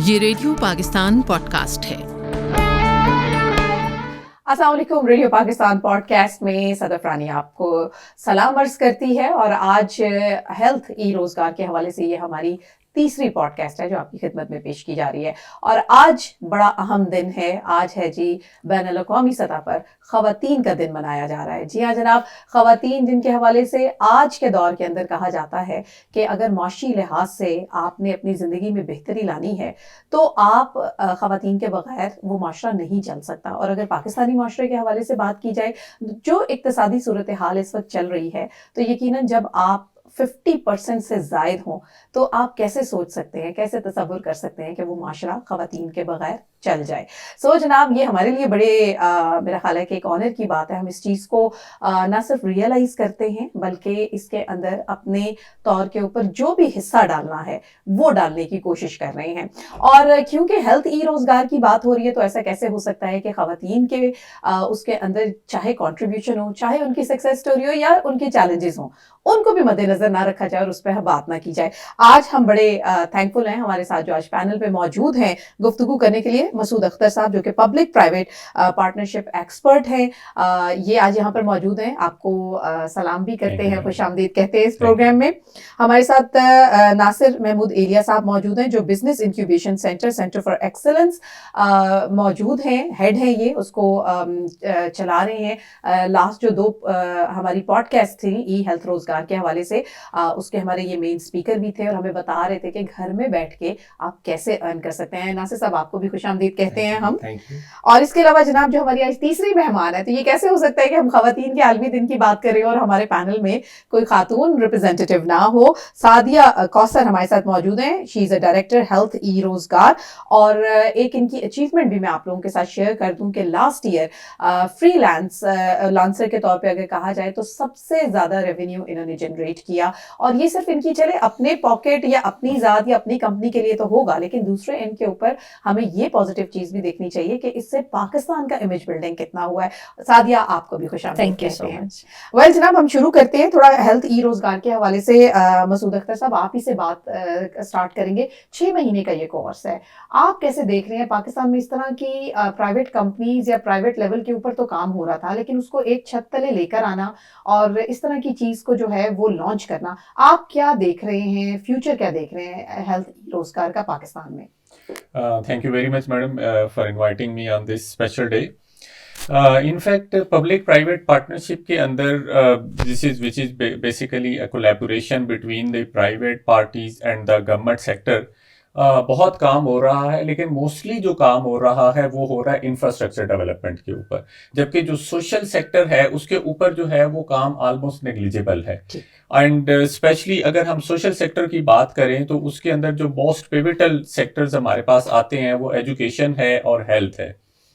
یہ radio Pakistan pod cost ہے۔ السلام علیکم، ریڈیو پاکستان پوڈ کاسٹ میں صدف رانی آپ کو سلام عرض کرتی ہے، اور آج ہیلتھ ای روزگار کے حوالے سے یہ ہماری تیسری پوڈ کاسٹ ہے جو آپ کی خدمت میں پیش کی جا رہی ہے۔ اور آج بڑا اہم دن ہے، آج ہے جی بین الاقوامی سطح پر خواتین کا دن منایا جا رہا ہے۔ جی ہاں جناب، خواتین جن کے حوالے سے آج کے دور کے اندر کہا جاتا ہے کہ اگر معاشی لحاظ سے آپ نے اپنی زندگی میں بہتری لانی ہے تو آپ خواتین کے بغیر وہ معاشرہ نہیں چل سکتا۔ اور اگر پاکستانی معاشرے کے حوالے سے بات کی جائے، جو اقتصادی صورتحال اس وقت چل رہی ہے، تو یقیناً جب آپ 50% سے زائد ہوں تو آپ کیسے سوچ سکتے ہیں، کیسے تصور کر سکتے ہیں کہ وہ معاشرہ خواتین کے بغیر چل جائے۔ سو جناب، یہ ہمارے لیے بڑے میرا خیال ہے کہ ایک آنر کی بات ہے۔ ہم اس چیز کو نہ صرف ریئلائز کرتے ہیں بلکہ اس کے اندر اپنے طور کے اوپر جو بھی حصہ ڈالنا ہے وہ ڈالنے کی کوشش کر رہے ہیں۔ اور کیونکہ ہیلتھ ای روزگار کی بات ہو رہی ہے تو ایسا کیسے ہو سکتا ہے کہ خواتین کے اس کے اندر چاہے کنٹریبیوشن ہو، چاہے ان کی سکسیس سٹوری ہو یا ان کے چیلنجز ہوں، ان کو بھی مد نظر نہ رکھا جائے اور اس پہ بات نہ کی جائے۔ آج ہم بڑے تھینک فل ہیں، ہمارے ساتھ جو آج پینل پہ موجود ہیں گفتگو کرنے کے لیے، مسعود اختر صاحب جو کہ پبلک پرائیویٹ پارٹنرشپ ایکسپرٹ ہیں، یہ آج یہاں پر موجود ہیں۔ آپ کو سلام بھی کرتے ہیں، خوش آمدید کہتے ہیں اس پروگرام میں۔ ہمارے ساتھ ناصر محمود ایلیا صاحب موجود ہیں جو business incubation centre for excellence موجود ہیں، ہیڈ ہیں، یہ اس کو چلا رہے ہیں۔ لاسٹ جو دو ہماری پوڈ کاسٹ تھیں ای ہیلتھ روزگار کے حوالے سے، اس کے ہمارے یہ مین اسپیکر بھی تھے اور ہمیں بتا رہے تھے کہ گھر میں بیٹھ کے آپ کیسے ارن کر سکتے ہیں۔ ناصر صاحب، آپ کو بھی خوش آمدید کہتے ہیں ہم۔ اور اس کے علاوہ جناب جو ہماری آج تیسری مہمان ہے، تو یہ کیسے ہو سکتا ہے کہ ہم خواتین کے عالمی دن کی بات کریں اور ہمارے پینل میں کوئی خاتون ریپرزینٹیو نہ ہو۔ سعدیہ کوثر ہمارے ساتھ موجود ہیں، شی از اے ڈائریکٹر ہیلتھ ای روزگار۔ اور ایک ان کی اچیومنٹ بھی میں آپ لوگوں کے ساتھ شیئر کر دوں کہ لاسٹ ایئر فری لانسر کے طور پہ اگر کہا جائے تو سب سے زیادہ ریونیو انہوں نے جنریٹ کیا۔ اور یہ صرف ان کی چلے اپنے پاکٹ یا اپنی ذات یا اپنی کمپنی کے لیے تو ہوگا، لیکن دوسرے ان کے اوپر ہمیں یہ پازیٹیو چیز بھی دیکھنی چاہیے کہ اس سے پاکستان کا امیج بلڈنگ کتنا ہوا ہے۔ سعدیہ، آپ کو بھی خوش آمدید کہتے ہیں۔ ویل جناب، ہم شروع کرتے ہیں تھوڑا ہیلتھ ای روزگار کے حوالے سے۔ مسعود اختر صاحب، آپ ہی سے بات اسٹارٹ کریں گے۔ 6 مہینے کا یہ کورس ہے، آپ کیسے دیکھ رہے ہیں؟ پاکستان میں اس طرح کی پرائیویٹ کمپنیز یا پرائیویٹ لیول کے اوپر تو کام ہو رہا تھا، لیکن اس کو ایک چھت تلے لے کر آنا اور اس طرح کی چیز کو جو ہے وہ لانچ کرنا، آپ کیا دیکھ رہے ہیں؟ فیوچر کیا دیکھ رہے ہیں ہیلتھ روزگار کا پاکستان میں؟ Thank you very much, madam, for inviting me on this special day. In fact, public-private partnership کے اندر which is basically a collaboration between the private parties and the government sector. بہت کام ہو رہا ہے، لیکن موسٹلی جو کام ہو رہا ہے وہ ہو رہا ہے انفراسٹرکچر ڈیولپمنٹ کے اوپر، جبکہ جو سوشل سیکٹر ہے اس کے اوپر جو ہے وہ کام آلموسٹ نیگلیجیبل ہے۔ اینڈ اسپیشلی اگر ہم سوشل سیکٹر کی بات کریں تو اس کے اندر جو موسٹ پیوٹل سیکٹرز ہمارے پاس آتے ہیں وہ ایجوکیشن ہے اور ہیلتھ ہے۔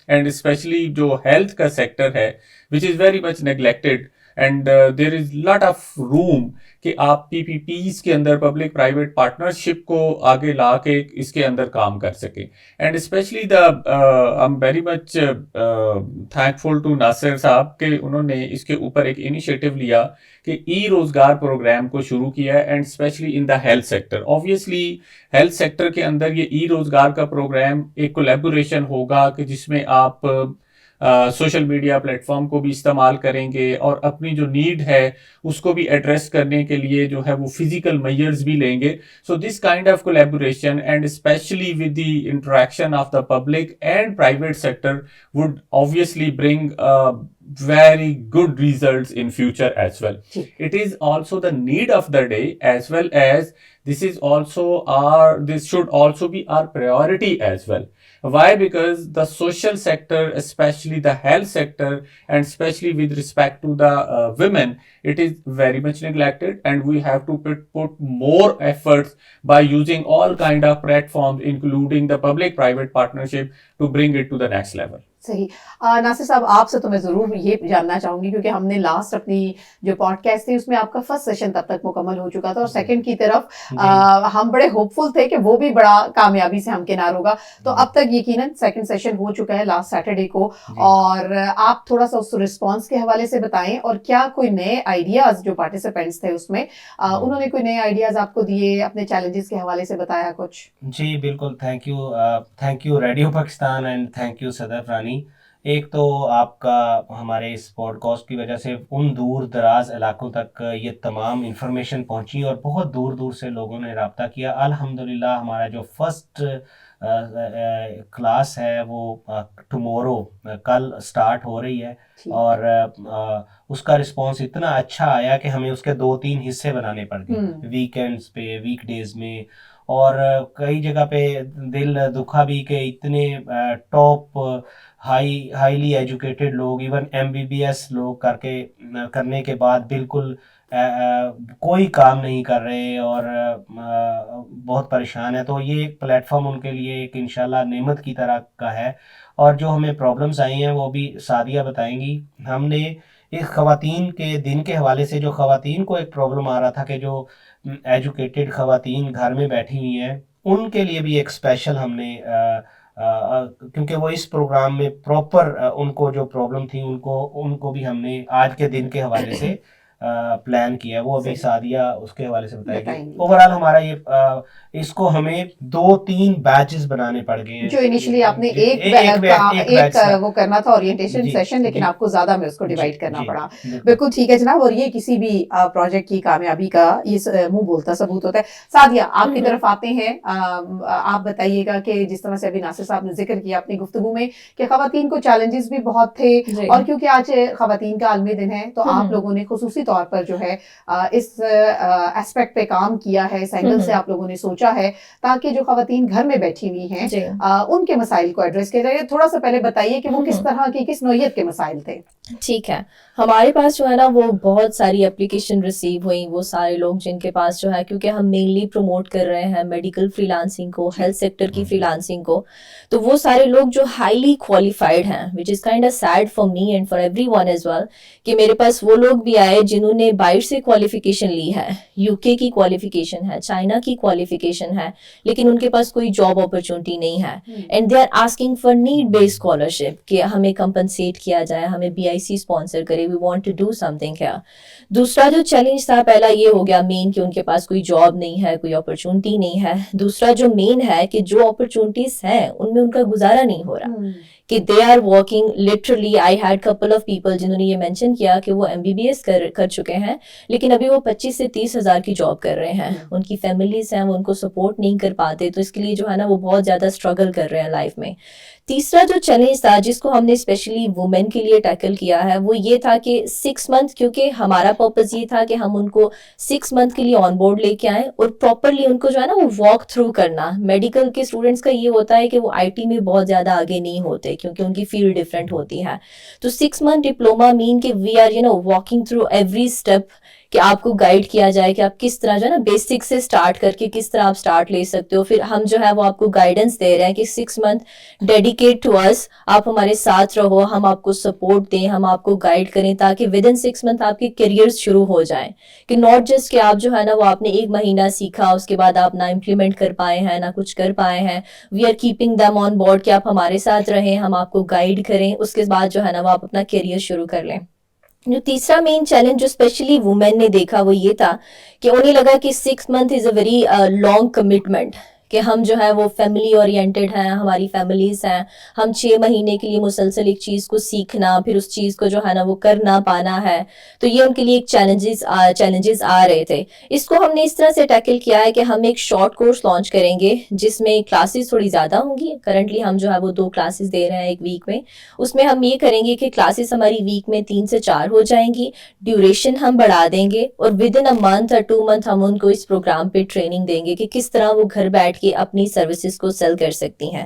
اینڈ اسپیشلی جو ہیلتھ کا سیکٹر ہے which is very much neglected, and there is lot of room کہ آپ پی پی پیز کے اندر پبلک پرائیویٹ پارٹنرشپ کو آگے لا کے اس کے اندر کام کر سکیں۔ And especially I am very much thankful to Nasir صاحب کہ انہوں نے اس کے اوپر ایک انیشیٹو لیا کہ ای روزگار پروگرام کو شروع کیا ہے، and specially in the health sector. Obviously health sector کے اندر یہ ای روزگار کا پروگرام ایک کولیبوریشن ہوگا کہ جس میں آپ سوشل میڈیا پلیٹ فارم کو بھی استعمال کریں گے اور اپنی جو نیڈ ہے اس کو بھی ایڈریس کرنے کے لیے جو ہے وہ فزیکل میئرز بھی لیں گے۔ So this kind of collaboration and especially with the interaction of the public and private sector would obviously bring very good results in future as well. It is also the need of the day, as well as this should also be our priority as well. Why? Because the social sector, especially the health sector, and especially with respect to the women, it is very much neglected, and we have to put more efforts by using all kind of platforms, including the public-private partnership, to bring it to the next level. صحیح. ناصر صاحب آپ سے تو میں ضرور یہ جاننا چاہوں گی کیونکہ ہم نے لاسٹ اپنی جو پوڈ کاسٹ تھی اس میں آپ کا فرسٹ سیشن تب تک مکمل ہو چکا تھا اور سیکنڈ کی طرف ہم بڑے ہوپ فل تھے کہ وہ بھی بڑا کامیابی سے ہمکنار ہوگا. تو اب تک یقیناً سیکنڈ سیشن ہو چکا ہے لاسٹ سیٹرڈے کو, اور آپ تھوڑا سا اس رسپانس کے حوالے سے بتائیں اور کیا کوئی نئے آئیڈیاز جو پارٹیسپینٹس تھے اس میں انہوں نے کوئی نئے آئیڈیاز آپ کو دیے, اپنے چیلنجز کے حوالے سے بتایا کچھ؟ جی بالکل, thank you radio Pakistan and thank you Sadaf Rani. ایک تو آپ کا ہمارے اس پوڈ کاسٹ کی وجہ سے ان دور دراز علاقوں تک یہ تمام انفارمیشن پہنچی اور بہت دور دور سے لوگوں نے رابطہ کیا. الحمدللہ ہمارا جو فرسٹ کلاس ہے وہ ٹمورو کل سٹارٹ ہو رہی ہے اور اس کا رسپانس اتنا اچھا آیا کہ ہمیں اس کے 2-3 حصے بنانے پڑ گئے, ویکینڈز پہ, ویک ڈیز میں. اور کئی جگہ پہ دل دکھا بھی کہ اتنے ٹاپ ہائیلی ایجوکیٹڈ لوگ, ایون MBBS لوگ کرنے کے بعد بالکل کوئی کام نہیں کر رہے اور بہت پریشان ہے. تو یہ ایک پلیٹ فارم ان کے لیے ایک انشاءاللہ نعمت کی طرح کا ہے. اور جو ہمیں پرابلمس آئی ہیں وہ بھی سعدیہ بتائیں گی. ہم نے ایک خواتین کے دن کے حوالے سے جو خواتین کو ایک پرابلم آ رہا تھا کہ جو ایجوکیٹڈ خواتین گھر میں بیٹھی ہوئی ہیں ان کے لیے بھی ایک اسپیشل ہم نے کیونکہ وہ اس پروگرام میں پراپر ان کو جو پرابلم تھی ان کو بھی ہم نے آج کے دن کے حوالے سے پلان کیا ہے, وہ ابھی سعدیہ اس کے حوالے سے بتائے گی. اوور آل ہمارا یہ اس کو ہمیں 2-3 بیچز بنانے پڑ گئے ہیں. جو انیشلی آپ نے ایک وہ کرنا تھا اورینٹیشن سیشن, لیکن آپ کو زیادہ میں اس کو ڈیوائڈ کرنا پڑا. بالکل ٹھیک ہے جناب, اور یہ کسی بھی پروجیکٹ کی کامیابی کا یہ منہ بولتا ثبوت ہوتا ہے. سعدیہ آپ کی طرف آتے ہیں, آپ بتائیے گا کہ جس طرح سے ابھی ناصر صاحب نے ذکر کیا اپنی گفتگو میں کہ خواتین کو چیلنجز بھی بہت تھے, اور کیونکہ آج خواتین کا عالمی دن ہے تو آپ لوگوں نے خصوصی طور پر جو ہے اس ایسپیکٹ پہ کام کیا ہے, اس اینگل سے آپ لوگوں نے سوچا ہے تاکہ جو خواتین گھر میں بیٹھی ہوئی ہیں ان کے مسائل کو ایڈریس کیا جائے. تھوڑا سا پہلے بتائیے کہ وہ کس طرح کی کس نوعیت کے مسائل تھے. ٹھیک ہے, ہمارے پاس جو ہے نا وہ بہت ساری اپلیکیشن ریسیو ہوئیں, وہ سارے لوگ جن کے پاس جو ہے, کیونکہ ہم مینلی پروموٹ کر رہے ہیں میڈیکل فری لانسنگ کو, ہیلتھ سیکٹر کی فری لانسنگ کو, تو وہ سارے لوگ جو ہائیلی کوالیفائڈ ہیں, which is kind of sad for me and for everyone as well, کہ میرے پاس وہ لوگ بھی آئے جنہوں نے باہر سے کوالیفیکیشن لی ہے, UK کی کوالیفیکیشن ہے, چائنا کی کوالیفیکیشن ہے, لیکن ان کے پاس کوئی جاب اپرچونٹی نہیں ہے, and they are asking for need based scholarship کہ ہمیں کمپنسیٹ کیا جائے, ہمیں BIC اسپانسر کرے, we want to do something here. دوسرا جو چیلنج تھا, پہلا یہ ہو گیا مین کہ ان کے پاس کوئی جاب نہیں ہے, کوئی اپرچونٹی نہیں ہے. دوسرا جو مین ہے کہ جو اپرچونٹیز ہیں ان میں ان کا گزارا نہیں ہو رہا, کہ they are working literally. I had couple of people جنہوں نے یہ مینشن کیا کہ وہ MBBS کر چکے ہیں, لیکن ابھی وہ 25 سے 30 ہزار کی جاب کر رہے ہیں. ان کی فیملیز ہیں, وہ ان کو سپورٹ نہیں کر پاتے, تو اس کے لیے جو ہے نا وہ بہت زیادہ اسٹرگل کر رہے ہیں لائف میں. تیسرا جو چیلنج تھا جس کو ہم نے اسپیشلی وومین کے لیے ٹیکل کیا ہے, وہ یہ تھا کہ 6 منتھ, کیونکہ ہمارا پرپز یہ تھا کہ ہم ان کو 6 منتھ کے لیے آن بورڈ لے کے آئیں اور پراپرلی ان کو جو ہے نا وہ واک تھرو کرنا. میڈیکل کے اسٹوڈنٹس کا یہ ہوتا ہے کہ وہ IT میں بہت زیادہ آگے نہیں ہوتے کیونکہ ان کی فیلڈ ڈفرینٹ ہوتی ہے. تو 6 منتھ ڈپلوما مین کہ we are walking through every step, کہ آپ کو گائیڈ کیا جائے کہ آپ کس طرح جو ہے نا بیسک سے اسٹارٹ کر کے کس طرح آپ اسٹارٹ لے سکتے ہو. پھر ہم جو ہے وہ آپ کو گائیڈنس دے رہے ہیں کہ 6 منتھ ڈیڈیکیٹ ٹو اس, آپ ہمارے ساتھ رہو, ہم آپ کو سپورٹ دیں, ہم آپ کو گائیڈ کریں, تاکہ ودن 6 منتھ آپ کے کیریئرز شروع ہو جائیں. کہ ناٹ جسٹ کہ آپ جو ہے نا وہ آپ نے 1 مہینہ سیکھا, اس کے بعد آپ نہ امپلیمنٹ کر پائے ہیں, نہ کچھ کر پائے ہیں. We are keeping them on board کہ آپ ہمارے ساتھ رہیں, ہم آپ کو گائیڈ کریں, اس کے بعد جو ہے نا وہ آپ اپنا کیریئر شروع کر لیں. جو تیسرا مین چیلنج جو اسپیشلی وومین نے دیکھا وہ یہ تھا کہ انہیں لگا کہ 6 month is a very long commitment, کہ ہم جو ہے وہ فیملی اورینٹیڈ ہیں, ہماری فیملیز ہیں, ہم 6 مہینے کے لیے مسلسل ایک چیز کو سیکھنا, پھر اس چیز کو جو ہے نا وہ کرنا پانا ہے. تو یہ ان کے لیے ایک چیلنجز آ رہے تھے. اس کو ہم نے اس طرح سے ٹیکل کیا ہے کہ ہم ایک شارٹ کورس لانچ کریں گے جس میں کلاسز تھوڑی زیادہ ہوں گی. کرنٹلی ہم جو ہے وہ 2 کلاسز دے رہے ہیں ایک ویک میں. اس میں ہم یہ کریں گے کہ کلاسز ہماری ویک میں 3 سے 4 ہو جائیں گی, ڈیوریشن ہم بڑھا دیں گے, اور ودن اے منتھ اور 2 منتھ ہم ان کو اس پروگرام پہ ٹریننگ دیں گے کہ کس طرح وہ گھر بیٹھ کہ اپنی سروسز کو سیل کر سکتی ہیں.